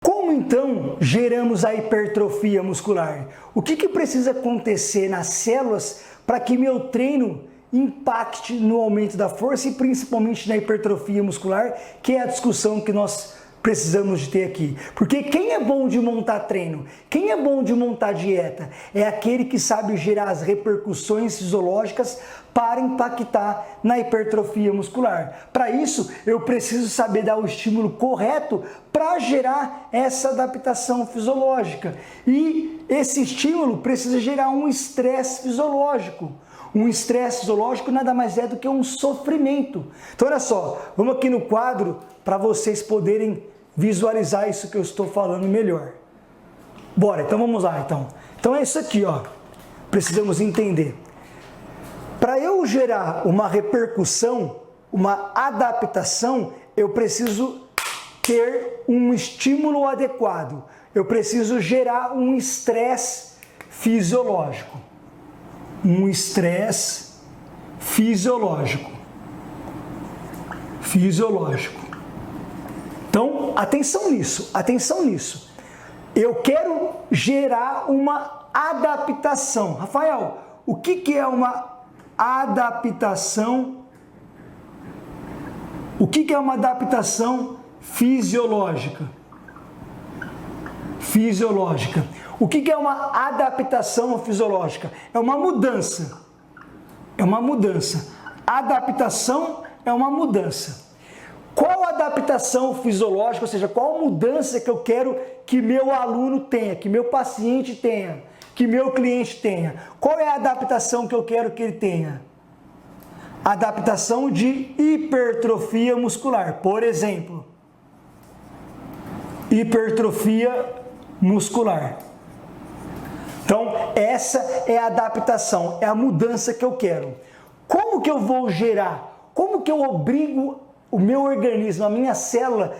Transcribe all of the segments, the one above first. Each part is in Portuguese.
Como então geramos a hipertrofia muscular? O que precisa acontecer nas células para que meu treino impacte no aumento da força e principalmente na hipertrofia muscular, que é a discussão que nós precisamos de ter aqui? Porque quem é bom de montar treino, quem é bom de montar dieta, é aquele que sabe gerar as repercussões fisiológicas para impactar na hipertrofia muscular. Para isso, eu preciso saber dar o estímulo correto para gerar essa adaptação fisiológica. E esse estímulo precisa gerar um estresse fisiológico. Um estresse fisiológico nada mais é do que um sofrimento. Então, olha só, vamos aqui no quadro para vocês poderem visualizar isso que eu estou falando melhor. Bora, então vamos lá, então. Então é isso aqui, ó. Precisamos entender. Para eu gerar uma repercussão, uma adaptação, eu preciso ter um estímulo adequado. Eu preciso gerar um estresse fisiológico. Um estresse fisiológico. Então, atenção nisso, atenção nisso. Eu quero gerar uma adaptação. Rafael, o que é uma adaptação? O que é uma adaptação fisiológica? O que é uma adaptação fisiológica? É uma mudança. É uma mudança. Adaptação é uma mudança. Qual adaptação fisiológica, ou seja, qual mudança que eu quero que meu aluno tenha, que meu paciente tenha, que meu cliente tenha? Qual é a adaptação que eu quero que ele tenha? Adaptação de hipertrofia muscular, por exemplo. Hipertrofia muscular. Então, essa é a adaptação, é a mudança que eu quero. Como que eu vou gerar? Como que eu obrigo o meu organismo, a minha célula,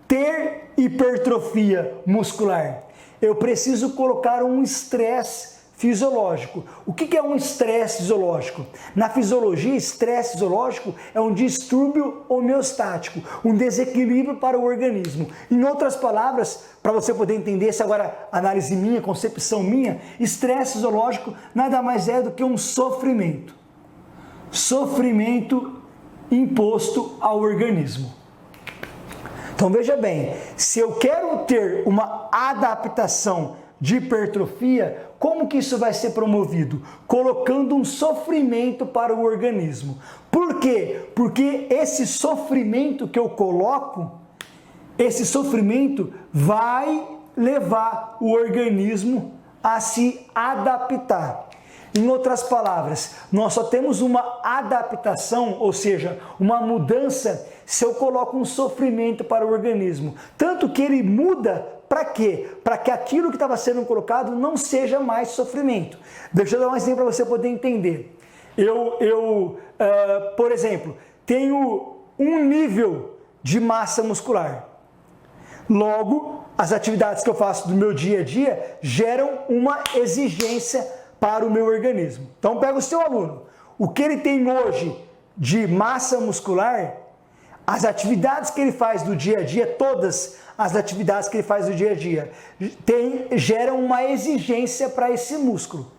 ter hipertrofia muscular? Eu preciso colocar um estresse fisiológico. O que é um estresse fisiológico? Na fisiologia, estresse fisiológico é um distúrbio homeostático, um desequilíbrio para o organismo. Em outras palavras, para você poder entender, essa agora análise minha, concepção minha, estresse fisiológico nada mais é do que um sofrimento. Sofrimento imposto ao organismo. Então veja bem, se eu quero ter uma adaptação de hipertrofia, como que isso vai ser promovido? Colocando um sofrimento para o organismo. Por quê? Porque esse sofrimento que eu coloco, esse sofrimento vai levar o organismo a se adaptar. Em outras palavras, nós só temos uma adaptação, ou seja, uma mudança, se eu coloco um sofrimento para o organismo. Tanto que ele muda para quê? Para que aquilo que estava sendo colocado não seja mais sofrimento. Deixa eu dar um exemplo para você poder entender. Por exemplo, tenho um nível de massa muscular. Logo, as atividades que eu faço do meu dia a dia geram uma exigência para o meu organismo. Então, pega o seu aluno. O que ele tem hoje de massa muscular, as atividades que ele faz do dia a dia, todas as atividades que ele faz do dia a dia, geram uma exigência para esse músculo.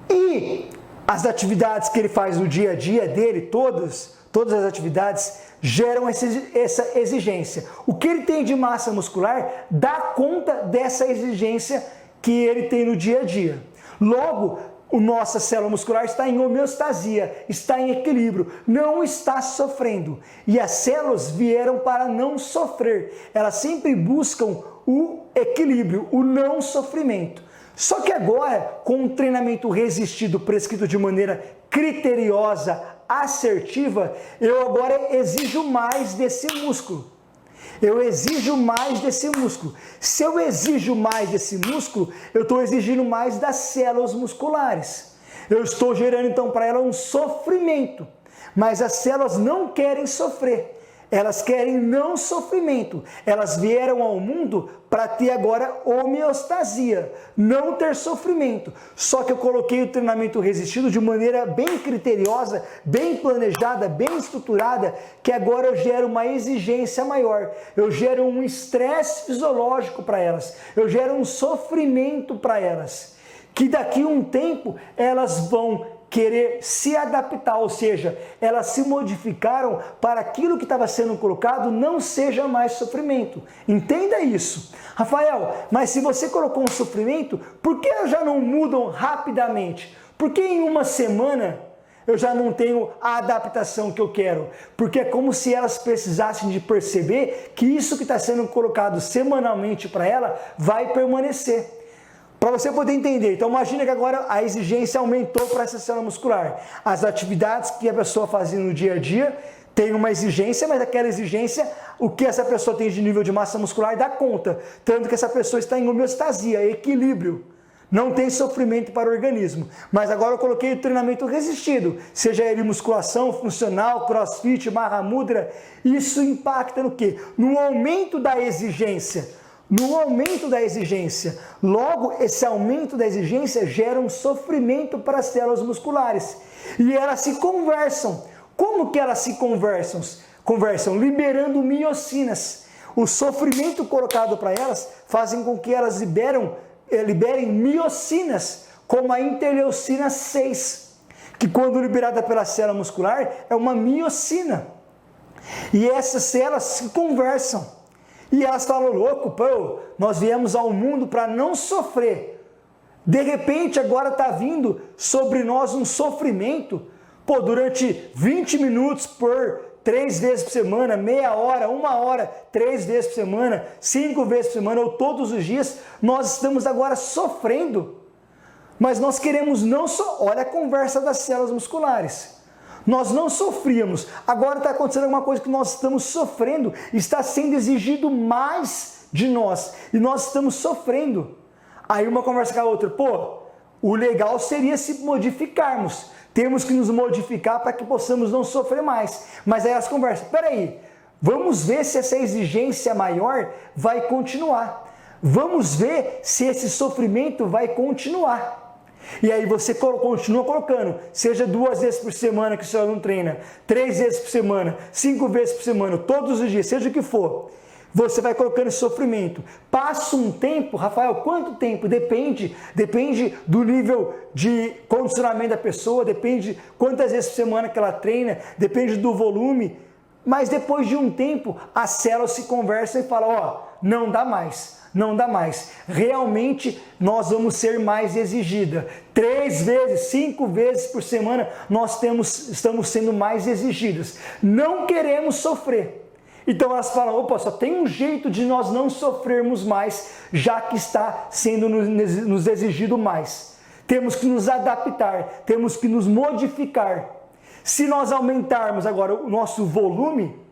E as atividades que ele faz no dia a dia dele, todas as atividades, geram essa exigência. O que ele tem de massa muscular dá conta dessa exigência que ele tem no dia a dia. Logo, a nossa célula muscular está em homeostasia, está em equilíbrio, não está sofrendo. E as células vieram para não sofrer. Elas sempre buscam o equilíbrio, o não sofrimento. Só que agora, com um treinamento resistido, prescrito de maneira criteriosa, assertiva, eu agora exijo mais desse músculo. Eu exijo mais desse músculo. Se eu exijo mais desse músculo, eu estou exigindo mais das células musculares. Eu estou gerando então para ela um sofrimento. Mas as células não querem sofrer. Elas querem não sofrimento. Elas vieram ao mundo para ter agora homeostasia, não ter sofrimento. Só que eu coloquei o treinamento resistido de maneira bem criteriosa, bem planejada, bem estruturada, que agora eu gero uma exigência maior. Eu gero um estresse fisiológico para elas. Eu gero um sofrimento para elas. Que daqui a um tempo elas vão querer se adaptar, ou seja, elas se modificaram para aquilo que estava sendo colocado não seja mais sofrimento. Entenda isso. Rafael, mas se você colocou um sofrimento, por que elas já não mudam rapidamente? Por que em uma semana eu já não tenho a adaptação que eu quero? Porque é como se elas precisassem de perceber que isso que está sendo colocado semanalmente para ela vai permanecer. Para você poder entender, então imagina que agora a exigência aumentou para essa célula muscular. As atividades que a pessoa fazia no dia a dia tem uma exigência, mas aquela exigência, o que essa pessoa tem de nível de massa muscular dá conta. Tanto que essa pessoa está em homeostasia, equilíbrio. Não tem sofrimento para o organismo. Mas agora eu coloquei o treinamento resistido, seja ele musculação, funcional, crossfit, Mahamudra. Isso impacta no quê? No aumento da exigência. No aumento da exigência. Logo, esse aumento da exigência gera um sofrimento para as células musculares. E elas se conversam. Como que elas se conversam? Liberando miocinas. O sofrimento colocado para elas fazem com que elas liberem miocinas, como a interleucina 6, que quando liberada pela célula muscular é uma miocina. E essas células se conversam. E elas falam, louco, pô, nós viemos ao mundo para não sofrer. De repente agora está vindo sobre nós um sofrimento, pô, durante 20 minutos por 3 vezes por semana, meia hora, 1 hora, 3 vezes por semana, 5 vezes por semana ou todos os dias, nós estamos agora sofrendo. Mas nós queremos não só, olha a conversa das células musculares. Nós não sofríamos, agora está acontecendo alguma coisa que nós estamos sofrendo, está sendo exigido mais de nós e nós estamos sofrendo. Aí uma conversa com a outra, pô, o legal seria se modificarmos, temos que nos modificar para que possamos não sofrer mais. Mas aí elas conversam, peraí, vamos ver se essa exigência maior vai continuar, vamos ver se esse sofrimento vai continuar. E aí você continua colocando, seja 2 vezes por semana que o seu aluno treina, 3 vezes por semana, 5 vezes por semana, todos os dias, seja o que for, você vai colocando esse sofrimento. Passa um tempo, Rafael, quanto tempo? Depende do nível de condicionamento da pessoa, depende quantas vezes por semana que ela treina, depende do volume, mas depois de um tempo, as células se conversam e falam, ó, não dá mais. Não dá mais. Realmente nós vamos ser mais exigida. 3 vezes, 5 vezes por semana nós estamos sendo mais exigidas. Não queremos sofrer. Então elas falam, opa, só tem um jeito de nós não sofrermos mais, já que está sendo nos exigido mais. Temos que nos adaptar, temos que nos modificar. Se nós aumentarmos agora o nosso volume,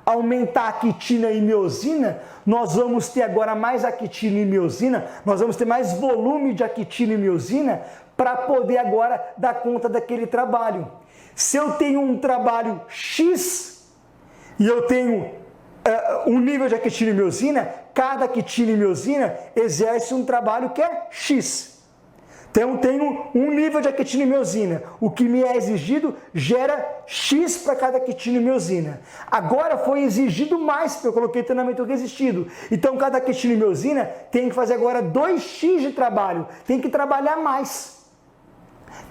aumentar a actina e miosina, nós vamos ter agora mais actina e miosina, nós vamos ter mais volume de actina e miosina para poder agora dar conta daquele trabalho. Se eu tenho um trabalho X e eu tenho um nível de actina e miosina, cada actina e miosina exerce um trabalho que é X. Então eu tenho um nível de actina e miosina. O que me é exigido gera X para cada actina e miosina. Agora foi exigido mais, porque eu coloquei treinamento resistido. Então cada actina e miosina tem que fazer agora 2X de trabalho. Tem que trabalhar mais.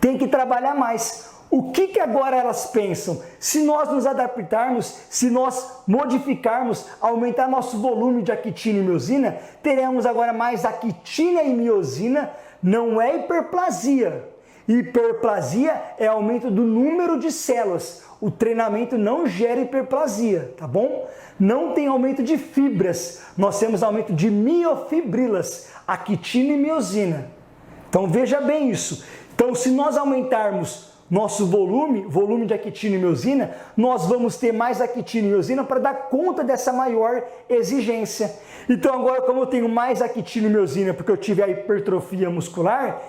Tem que trabalhar mais. O que agora elas pensam? Se nós nos adaptarmos, se nós modificarmos, aumentar nosso volume de actina e miosina, teremos agora mais actina e miosina. Não é hiperplasia. Hiperplasia é aumento do número de células. O treinamento não gera hiperplasia, tá bom? Não tem aumento de fibras. Nós temos aumento de miofibrilas, actina e miosina. Então veja bem isso. Então se nós aumentarmos nosso volume de actina e miosina, nós vamos ter mais actina e miosina para dar conta dessa maior exigência. Então agora, como eu tenho mais actina e miosina porque eu tive a hipertrofia muscular,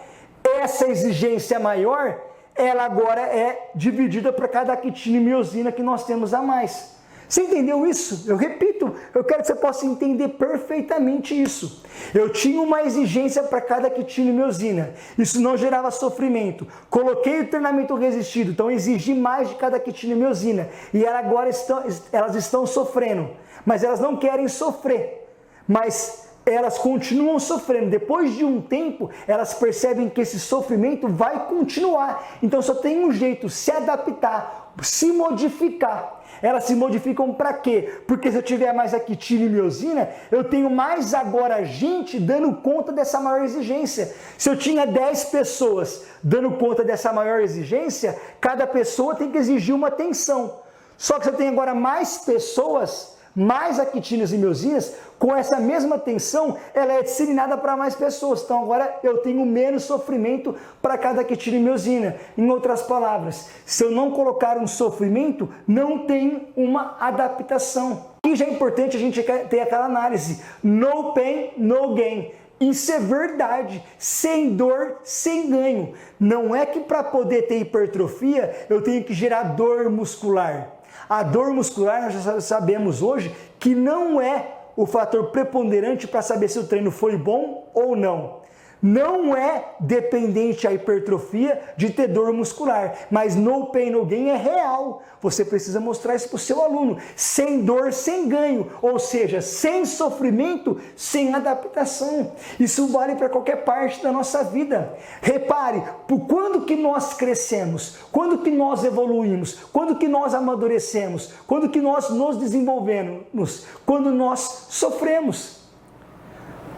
essa exigência maior, ela agora é dividida para cada actina e miosina que nós temos a mais. Você entendeu isso? Eu repito, eu quero que você possa entender perfeitamente isso. Eu tinha uma exigência para cada quitina e miosina. Isso não gerava sofrimento. Coloquei o treinamento resistido, então exigi mais de cada quitina e miosina. E elas estão sofrendo, mas elas não querem sofrer. Mas elas continuam sofrendo. Depois de um tempo, elas percebem que esse sofrimento vai continuar. Então só tem um jeito, se adaptar, se modificar. Elas se modificam para quê? Porque se eu tiver mais a quitina e miosina, eu tenho mais agora gente dando conta dessa maior exigência. Se eu tinha 10 pessoas dando conta dessa maior exigência, cada pessoa tem que exigir uma atenção. Só que se eu tenho agora mais pessoas, mais a quitinas e miosinas, com essa mesma tensão, ela é disseminada para mais pessoas. Então agora eu tenho menos sofrimento para cada quitina e miosina. Em outras palavras, se eu não colocar um sofrimento, não tem uma adaptação. E já é importante a gente ter aquela análise. No pain, no gain. Isso é verdade, sem dor, sem ganho. Não é que para poder ter hipertrofia, eu tenho que gerar dor muscular. A dor muscular, nós já sabemos hoje, que não é o fator preponderante para saber se o treino foi bom ou não. Não é dependente a hipertrofia de ter dor muscular, mas no pain, no gain é real. Você precisa mostrar isso para o seu aluno. Sem dor, sem ganho, ou seja, sem sofrimento, sem adaptação. Isso vale para qualquer parte da nossa vida. Repare, quando que nós crescemos, quando que nós evoluímos, quando que nós amadurecemos, quando que nós nos desenvolvemos, quando nós sofremos.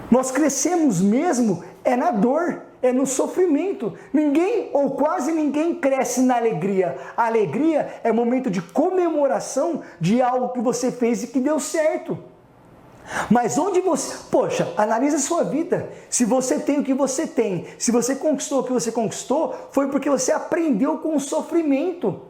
Nós crescemos mesmo na dor, no sofrimento. Ninguém ou quase ninguém cresce na alegria. A alegria é momento de comemoração de algo que você fez e que deu certo. Mas onde você... Poxa, analisa a sua vida. Se você tem o que você tem, se você conquistou o que você conquistou, foi porque você aprendeu com o sofrimento.